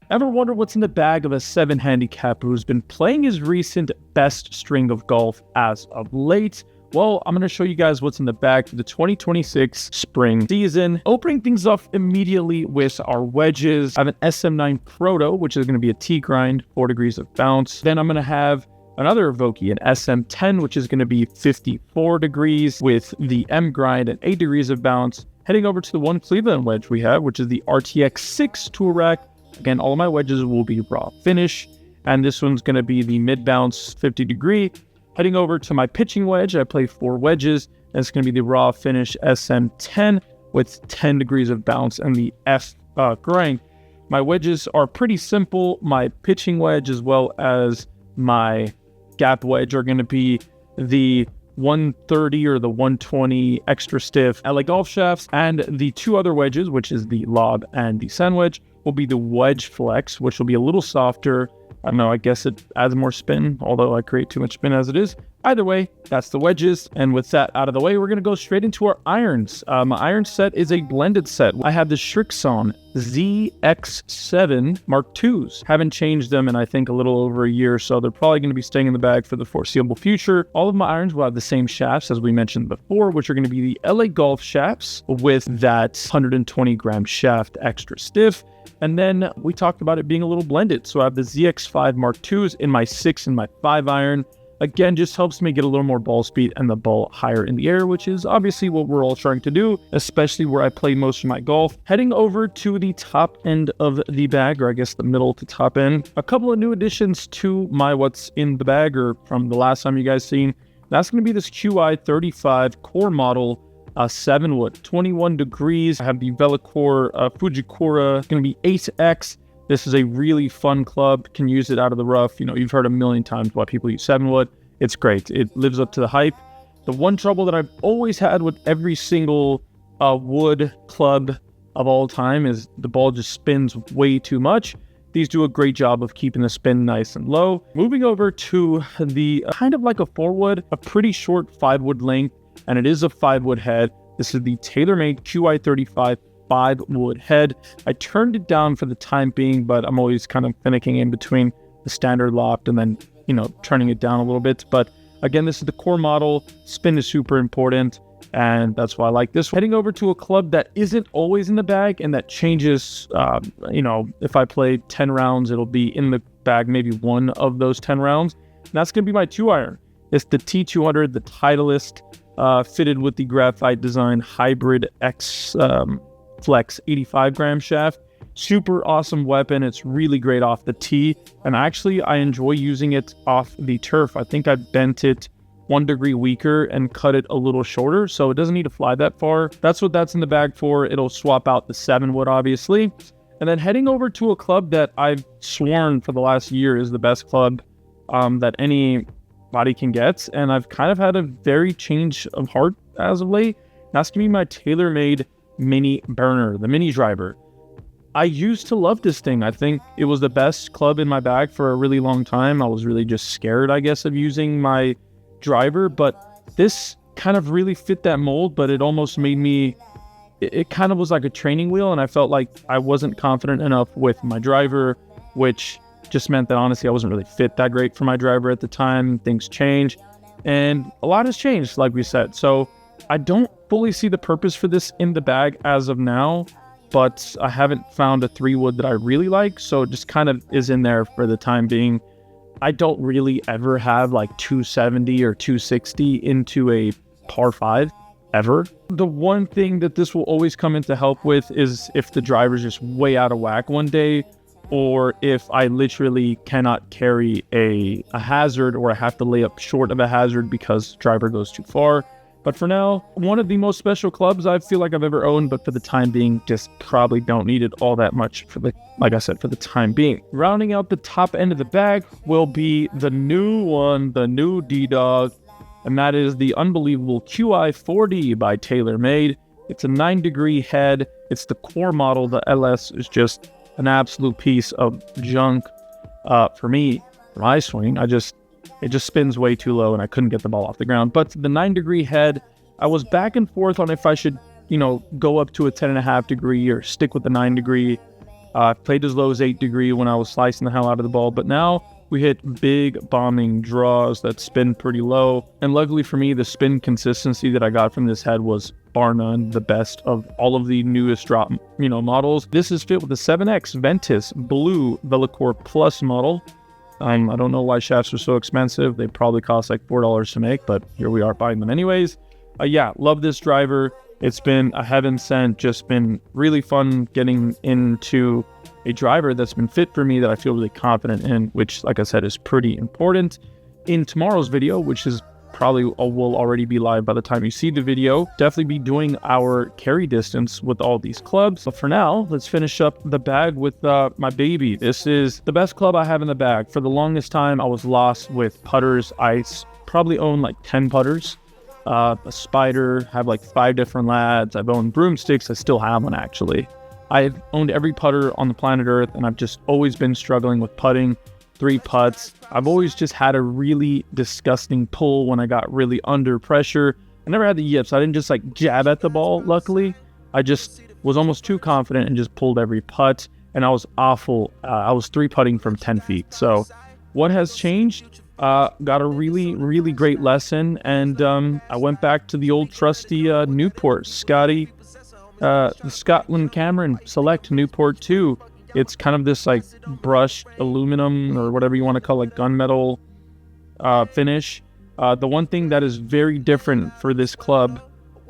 Ever wonder what's in the bag of a 7 handicapper who's been playing his recent best string of golf as of late? Well, I'm going to show you guys what's in the bag for the 2026 spring season. Opening things off immediately with our wedges. I have an SM9 Proto, which is going to be a T-grind, 4 degrees of bounce. Then I'm going to have another Vokey, an SM10, which is going to be 54 degrees with the M-grind and 8 degrees of bounce. Heading over to the one Cleveland wedge we have, which is the RTX6 tool rack. Again, all of my wedges will be raw finish, and this one's going to be the mid-bounce 50 degree. Heading over to my pitching wedge, I play 4 wedges, and it's going to be the raw finish SM10 with 10 degrees of bounce and the F grind. My wedges are pretty simple. My pitching wedge as well as my gap wedge are going to be the 130 or the 120 extra stiff LA golf shafts, and the 2 other wedges, which is the lob and the sand wedge, will be the wedge flex, which will be a little softer. I don't know, I guess it adds more spin, although I create too much spin as it is. Either way, that's the wedges. And with that out of the way, we're going to go straight into our irons. My iron set is a blended set. I have the Srixon ZX7 Mark IIs. Haven't changed them in, I think, a little over a year, so they're probably going to be staying in the bag for the foreseeable future. All of my irons will have the same shafts as we mentioned before, which are going to be the LA Golf shafts with that 120 gram shaft extra stiff. And then we talked about it being a little blended. So I have the ZX5 Mark IIs in my 6 and my 5 iron. Again, just helps me get a little more ball speed and the ball higher in the air, which is obviously what we're all trying to do, especially where I play most of my golf. Heading over to the top end of the bag, or I guess the middle to top end, a couple of new additions to my what's in the bag, or from the last time you guys seen. That's going to be this QI35 core model 7 wood, 21 degrees. I have the Velocore Fujikura. It's going to be 8X. This is a really fun club. Can use it out of the rough. You know, you've heard a million times why people use 7 wood. It's great. It lives up to the hype. The one trouble that I've always had with every single wood club of all time is the ball just spins way too much. These do a great job of keeping the spin nice and low. Moving over to the kind of like a 4 wood, a pretty short 5 wood length, and it is a 5 wood head. This is the TaylorMade QI35 5 wood head. I turned it down for the time being, but I'm always kind of finicking in between the standard loft and then, you know, turning it down a little bit. But again, this is the core model. Spin is super important, and that's why I like this one. Heading over to a club that isn't always in the bag and that changes, you know, if I play 10 rounds, it'll be in the bag maybe one of those 10 rounds. And that's going to be my 2 iron. It's the T200, the Titleist, fitted with the graphite design hybrid X Flex 85 gram shaft. Super awesome weapon. It's really great off the tee, and actually I enjoy using it off the turf. I think I bent it 1 degree weaker and cut it a little shorter, so it doesn't need to fly that far. That's what that's in the bag for. It'll swap out the 7 wood obviously. And then heading over to a club that I've sworn for the last year is the best club that anybody can get, and I've kind of had a very change of heart as of late. That's gonna be my TaylorMade Mini Burner, the mini driver. I used to love this thing. I think it was the best club in my bag for a really long time. I was really just scared, I guess, of using my driver, but this kind of really fit that mold, but it almost made me, it kind of was like a training wheel, and I felt like I wasn't confident enough with my driver, which just meant that honestly I wasn't really fit that great for my driver at the time. Things change, and a lot has changed, like we said. So I don't fully see the purpose for this in the bag as of now, but I haven't found a 3 wood that I really like, so it just kind of is in there for the time being. I don't really ever have like 270 or 260 into a par 5 ever. The one thing that this will always come into help with is if the driver's just way out of whack one day, or if I literally cannot carry a hazard, or I have to lay up short of a hazard because driver goes too far. But for now, one of the most special clubs I feel like I've ever owned, but for the time being, just probably don't need it all that much for the, like I said, for the time being. Rounding out the top end of the bag will be the new one, the new D-Dog, and that is the unbelievable QI40 by TaylorMade. It's a 9 degree head. It's the core model. The LS is just an absolute piece of junk for me, for my swing. It just spins way too low and I couldn't get the ball off the ground. But the 9 degree head, I was back and forth on if I should, you know, go up to a 10.5 degree or stick with the 9 degree. I played as low as 8 degree when I was slicing the hell out of the ball, but now we hit big bombing draws that spin pretty low. And luckily for me, the spin consistency that I got from this head was bar none the best of all of the newest drop, models. This is fit with the 7X Ventus Blue Velocore Plus model. I don't know why shafts are so expensive. They probably cost like $4 to make, but here we are buying them anyways. Yeah, love this driver. It's been a heaven sent, just been really fun getting into a driver that's been fit for me that I feel really confident in, which, like I said, is pretty important. In tomorrow's video, which is probably will already be live by the time you see the video, definitely be doing our carry distance with all these clubs. But for now, let's finish up the bag with my baby. This is the best club I have in the bag. For the longest time, I was lost with putters. I probably own like 10 putters. A spider, have like 5 different lads. I've owned broomsticks. I still have one actually. I've owned every putter on the planet Earth, and I've just always been struggling with putting. 3 putts. I've always just had a really disgusting pull when I got really under pressure. I never had the yips. I didn't just like jab at the ball, luckily. I just was almost too confident and just pulled every putt, and I was awful. I was 3 putting from 10 feet. So what has changed? Got a really great lesson, and I went back to the old trusty Newport Scotty, the Scotland Cameron Select Newport 2. It's kind of this like brushed aluminum or whatever you want to call it, gunmetal finish. The one thing that is very different for this club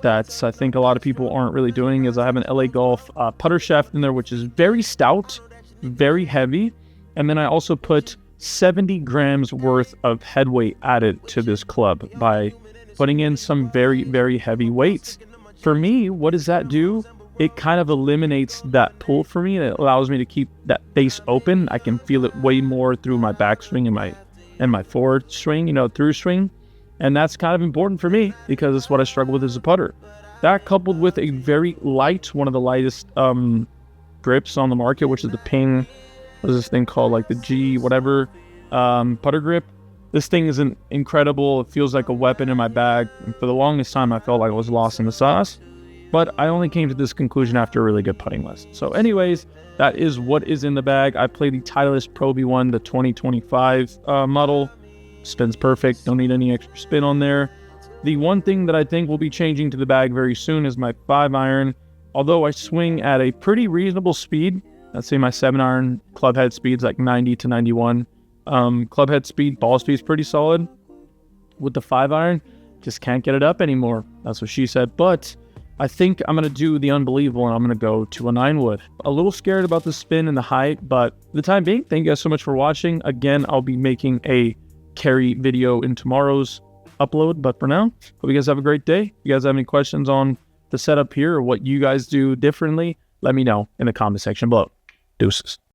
that I think a lot of people aren't really doing is I have an LA Golf putter shaft in there, which is very stout, very heavy, and then I also put 70 grams worth of head weight added to this club by putting in some very heavy weights. For me, what does that do? It kind of eliminates that pull for me, and it allows me to keep that face open. I can feel it way more through my backswing and my forward swing, through swing. And that's kind of important for me because it's what I struggle with as a putter. That coupled with a very light, one of the lightest grips on the market, which is the Ping, what is this thing called, like the G whatever putter grip. This thing is incredible. It feels like a weapon in my bag, and for the longest time I felt like I was lost in the sauce, but I only came to this conclusion after a really good putting lesson. So anyways, that is what is in the bag. I play the Titleist Pro V1, the 2025 model. Spins perfect, don't need any extra spin on there. The one thing that I think will be changing to the bag very soon is my 5-iron. Although I swing at a pretty reasonable speed, let's say my 7-iron club head speed's like 90 to 91. Club head speed, ball speed's pretty solid. With the 5-iron, just can't get it up anymore. That's what she said. But I think I'm going to do the unbelievable, and I'm going to go to a 9-wood. A little scared about the spin and the height, but for the time being, thank you guys so much for watching. Again, I'll be making a carry video in tomorrow's upload, but for now, hope you guys have a great day. If you guys have any questions on the setup here or what you guys do differently, let me know in the comment section below. Deuces.